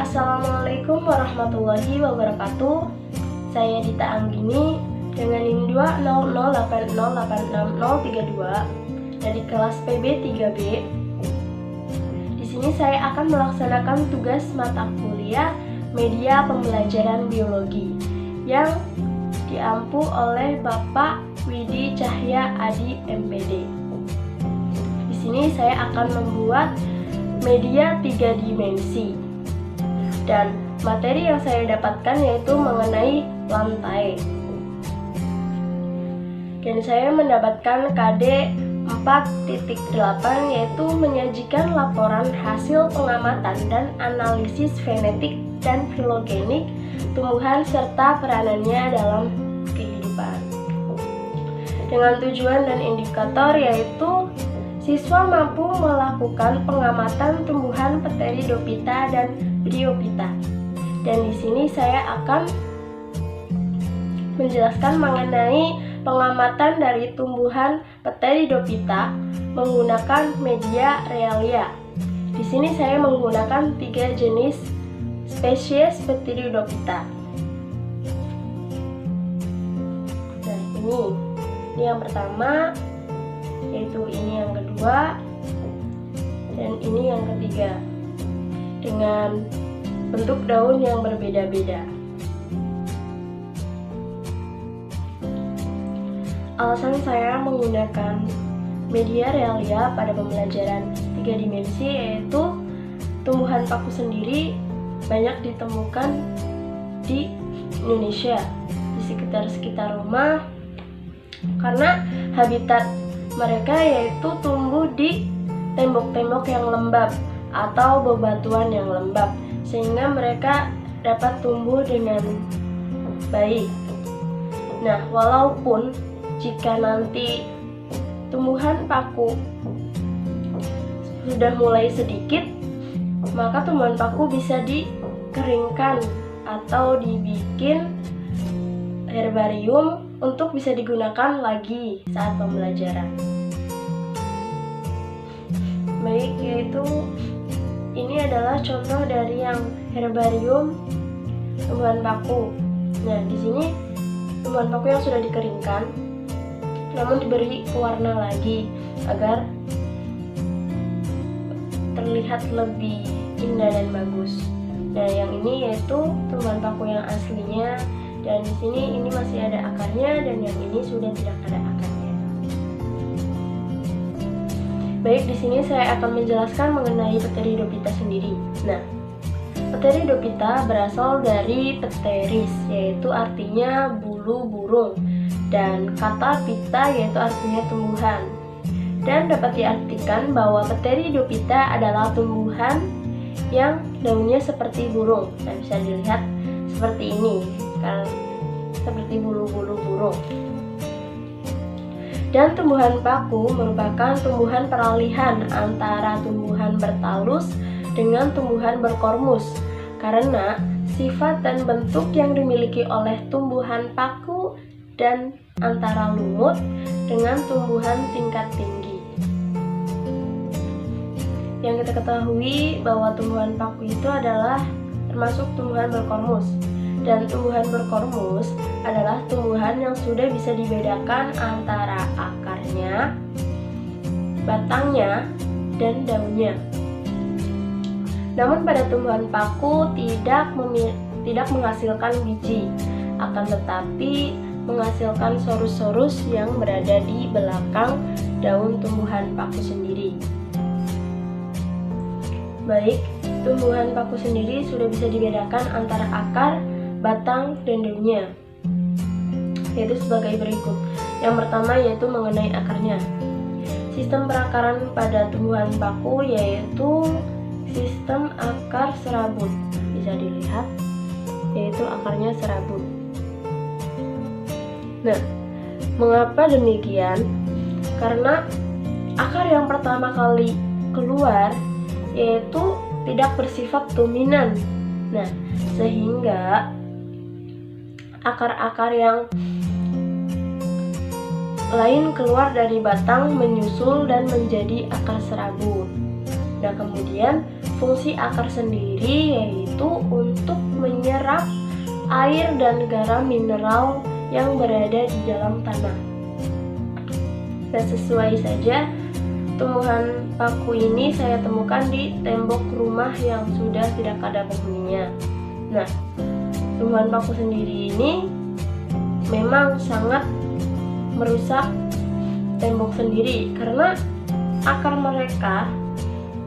Assalamualaikum warahmatullahi wabarakatuh. Saya Dita Anggini dengan NIM 20080860032 dari kelas PB 3B. Di sini saya akan melaksanakan tugas mata kuliah Media Pembelajaran Biologi yang diampu oleh Bapak Widi Cahya Adi MPD. Di sini saya akan membuat media 3 dimensi. Dan materi yang saya dapatkan yaitu mengenai lantai. Dan saya mendapatkan KD 4.8 yaitu menyajikan laporan hasil pengamatan dan analisis fenetik dan filogenik tumbuhan serta peranannya dalam kehidupan. Dengan tujuan dan indikator yaitu siswa mampu melakukan pengamatan tumbuhan Pteridophyta dan Bryophyta. Dan di sini saya akan menjelaskan mengenai pengamatan dari tumbuhan Pteridophyta menggunakan media realia. Di sini saya menggunakan 3 jenis spesies Pteridophyta. Nah, ini yang pertama, yaitu ini yang kedua, dan ini yang ketiga, dengan bentuk daun yang berbeda-beda. Alasan saya menggunakan media realia pada pembelajaran 3 dimensi yaitu tumbuhan paku sendiri banyak ditemukan di Indonesia, di sekitar rumah, karena habitat mereka yaitu tumbuh di tembok-tembok yang lembab atau bebatuan yang lembab, sehingga mereka dapat tumbuh dengan baik. Nah, walaupun jika nanti tumbuhan paku sudah mulai sedikit, maka tumbuhan paku bisa dikeringkan atau dibikin herbarium untuk bisa digunakan lagi saat pembelajaran. Baik, yaitu ini adalah contoh dari yang herbarium tumbuhan paku. Nah, di sini tumbuhan paku yang sudah dikeringkan, namun diberi pewarna lagi agar terlihat lebih indah dan bagus. Nah, yang ini yaitu tumbuhan paku yang aslinya, dan di sini ini masih ada akarnya, dan yang ini sudah tidak ada akarnya. Baik, di sini saya akan menjelaskan mengenai Pteridophyta sendiri. Nah, Pteridophyta berasal dari pteris, yaitu artinya bulu burung, dan kata phyta yaitu artinya tumbuhan. Dan dapat diartikan bahwa Pteridophyta adalah tumbuhan yang daunnya seperti burung. Nah, bisa dilihat seperti ini, kan, seperti bulu-bulu burung. Dan tumbuhan paku merupakan tumbuhan peralihan antara tumbuhan bertalus dengan tumbuhan berkormus, karena sifat dan bentuk yang dimiliki oleh tumbuhan paku dan antara lumut dengan tumbuhan tingkat tinggi. Yang kita ketahui bahwa tumbuhan paku itu adalah termasuk tumbuhan berkormus, dan tumbuhan berkormus adalah tumbuhan yang sudah bisa dibedakan antara akarnya, batangnya, dan daunnya. Namun pada tumbuhan paku tidak menghasilkan biji, akan tetapi menghasilkan sorus-sorus yang berada di belakang daun tumbuhan paku sendiri. Baik, tumbuhan paku sendiri sudah bisa dibedakan antara akar, batang, dan daunnya, yaitu sebagai berikut. Yang pertama yaitu mengenai akarnya. Sistem perakaran pada tumbuhan paku yaitu sistem akar serabut. Bisa dilihat, yaitu akarnya serabut. Nah, mengapa demikian? Karena akar yang pertama kali keluar yaitu tidak bersifat dominan. Nah, sehingga akar-akar yang lain keluar dari batang, menyusul dan menjadi akar serabut. Nah, kemudian fungsi akar sendiri yaitu untuk menyerap air dan garam mineral yang berada di dalam tanah. Dan sesuai saja, tumbuhan paku ini saya temukan di tembok rumah yang sudah tidak ada penghuninya. Nah, tumbuhan paku sendiri ini memang sangat merusak tembok sendiri karena akar mereka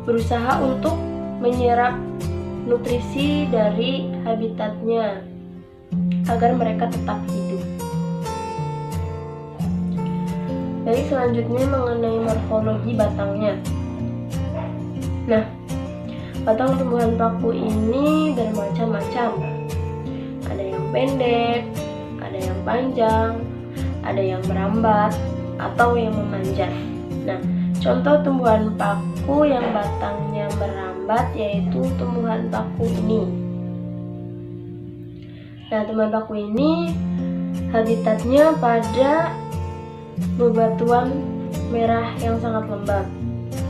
berusaha untuk menyerap nutrisi dari habitatnya agar mereka tetap hidup. Baik, selanjutnya mengenai morfologi batangnya. Nah, batang tumbuhan paku ini bermacam-macam. Ada yang pendek, ada yang panjang, ada yang merambat atau yang memanjat. Nah, contoh tumbuhan paku yang batangnya merambat yaitu tumbuhan paku ini. Nah, tumbuhan paku ini habitatnya pada bebatuan merah yang sangat lembab.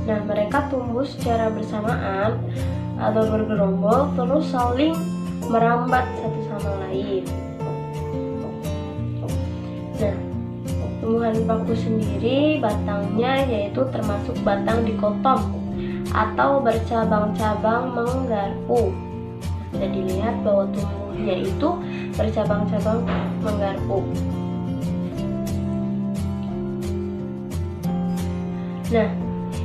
Nah, mereka tumbuh secara bersamaan atau bergerombol terus saling merambat satu sama lain. Nah, tumbuhan paku sendiri batangnya yaitu termasuk batang dikotom atau bercabang-cabang menggarpu. Bisa dilihat bahwa tumbuhnya itu bercabang-cabang menggarpu. Nah,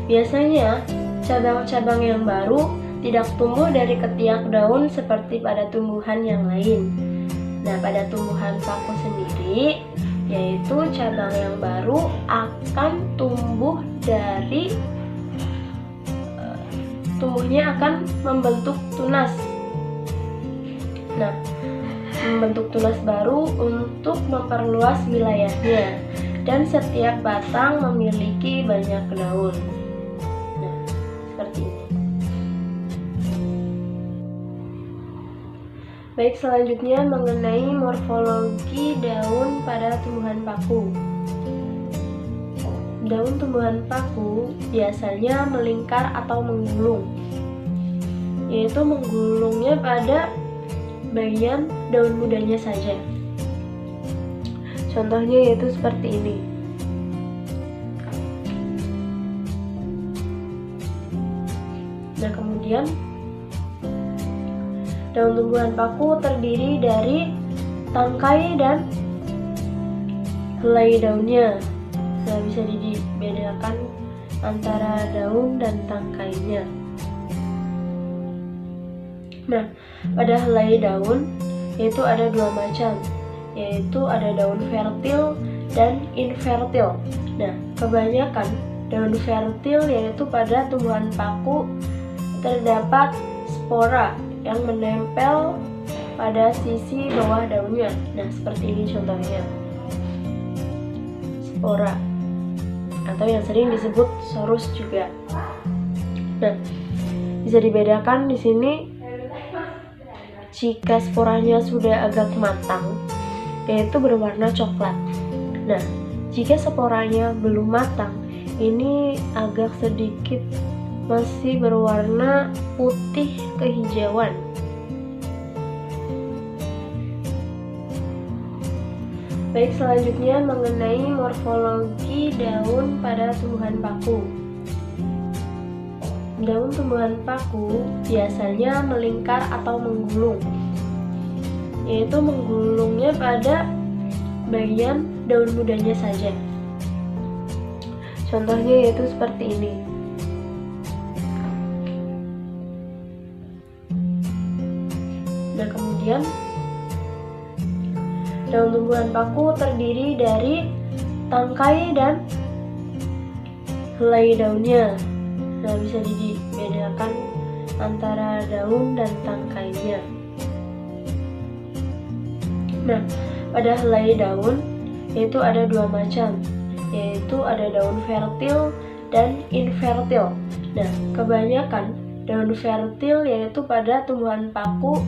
biasanya cabang-cabang yang baru tidak tumbuh dari ketiak daun seperti pada tumbuhan yang lain. Nah, pada tumbuhan paku sendiri, yaitu cabang yang baru akan tumbuh dari tumbuhnya akan membentuk tunas. Nah, membentuk tunas baru untuk memperluas wilayahnya, dan setiap batang memiliki banyak daun. Nah, seperti ini. Baik, selanjutnya mengenai morfologi daun pada tumbuhan paku. Daun tumbuhan paku biasanya melingkar atau menggulung, yaitu menggulungnya pada bagian daun mudanya saja. Contohnya yaitu seperti ini. Nah, kemudian daun tumbuhan paku terdiri dari tangkai dan helai daunnya. Nah, bisa dibedakan antara daun dan tangkainya. Nah, pada helai daun yaitu ada dua macam, yaitu ada daun fertil dan infertil. Nah, kebanyakan daun fertil yaitu pada tumbuhan paku terdapat spora yang menempel pada sisi bawah daunnya. Nah, seperti ini contohnya. Spora atau yang sering disebut sorus juga. Nah, bisa dibedakan di sini jika sporanya sudah agak matang, yaitu berwarna coklat. Nah, jika sporanya belum matang, ini agak sedikit masih berwarna putih kehijauan. Baik, selanjutnya mengenai morfologi daun pada tumbuhan paku. Daun tumbuhan paku biasanya melingkar atau menggulung, yaitu menggulungnya pada bagian daun mudanya saja. Contohnya yaitu seperti ini. Nah, kemudian daun tumbuhan paku terdiri dari tangkai dan helai daunnya. Nah, bisa dibedakan antara daun dan tangkainya. Nah, pada helai daun yaitu ada dua macam, yaitu ada daun fertil dan infertil. Nah, kebanyakan daun fertil yaitu pada tumbuhan paku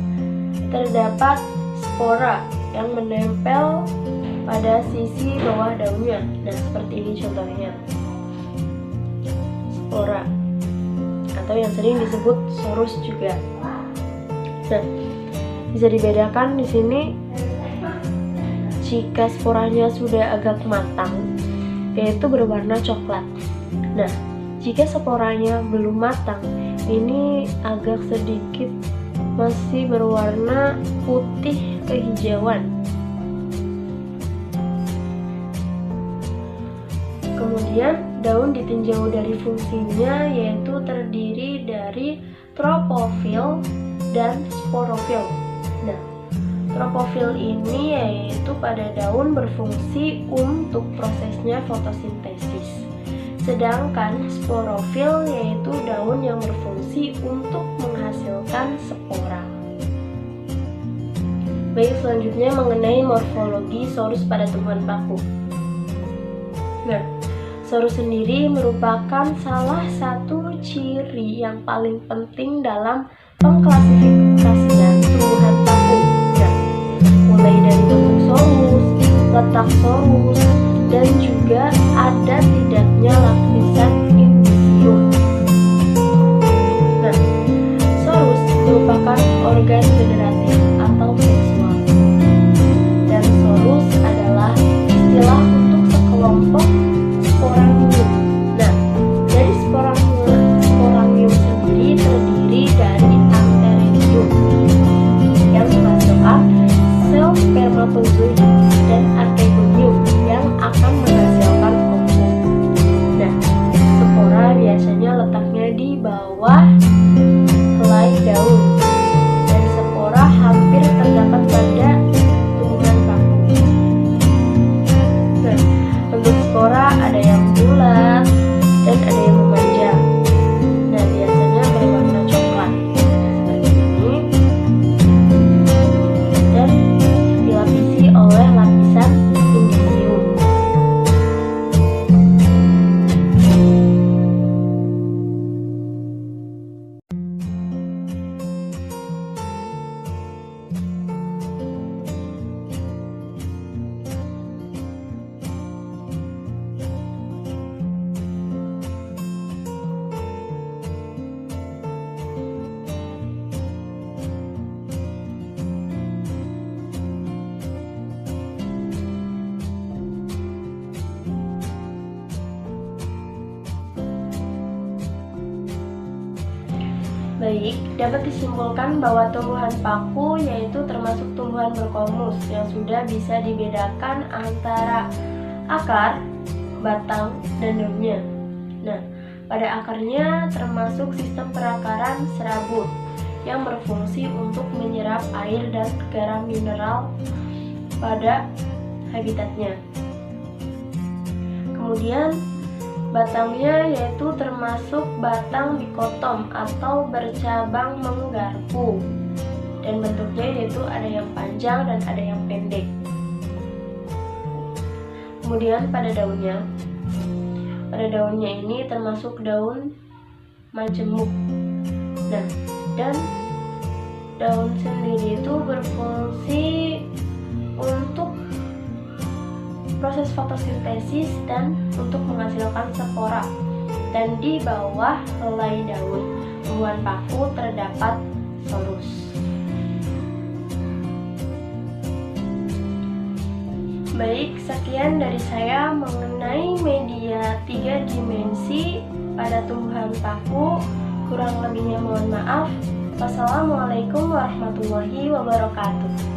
terdapat spora yang menempel pada sisi bawah daunnya. Nah, seperti ini contohnya. Spora atau yang sering disebut sorus juga. Nah, bisa dibedakan di sini jika sporanya sudah agak matang, yaitu berwarna coklat. Nah, jika sporanya belum matang, ini agak sedikit masih berwarna putih kehijauan. Kemudian daun ditinjau dari fungsinya, yaitu terdiri dari tropofil dan sporofil. Nah, tropofil ini yaitu pada daun berfungsi untuk prosesnya fotosintesis. Sedangkan sporofil yaitu daun yang berfungsi untuk menghasilkan spora. Baik, selanjutnya mengenai morfologi sorus pada tumbuhan paku. Nah, sorus sendiri merupakan salah satu ciri yang paling penting dalam pengklasifikasian tumbuhan paku. Nah, mulai dari bentuk sorus, letak sorus, dan juga ada tidaknya lapisan indisium. Nah, sorus merupakan organ generatif atau seksual, dan sorus adalah istilah untuk sekelompok sporangium. Nah, dari sporangium sendiri terdiri dari antheridium yang menghasilkan sel spermatozoid dan archegonium yang akan menghasilkan ovum. Nah, spora biasanya letaknya di bawah helai daun, dan spora hampir terdapat pada tumbuhan paku. Nah, bentuk spora ada yang bulat dan ada yang memanjang. Nah, biasanya berwarna coklat seperti ini, dan dilapisi oleh lapisan indisium. Baik, dapat disimpulkan bahwa tumbuhan paku yaitu termasuk tumbuhan berkomus yang sudah bisa dibedakan antara akar, batang, dan daunnya. Nah, pada akarnya termasuk sistem perakaran serabut yang berfungsi untuk menyerap air dan garam mineral pada habitatnya. Kemudian batangnya yaitu termasuk batang dikotom atau bercabang menggarpu, dan bentuknya yaitu ada yang panjang dan ada yang pendek. Kemudian pada daunnya ini termasuk daun majemuk. Nah, dan daun sendiri itu berfungsi untuk proses fotosintesis dan untuk menghasilkan spora. Dan di bawah helai daun tumbuhan paku terdapat sorus. Baik, sekian dari saya mengenai media 3 dimensi pada tumbuhan paku. Kurang lebihnya mohon maaf. Wassalamualaikum warahmatullahi wabarakatuh.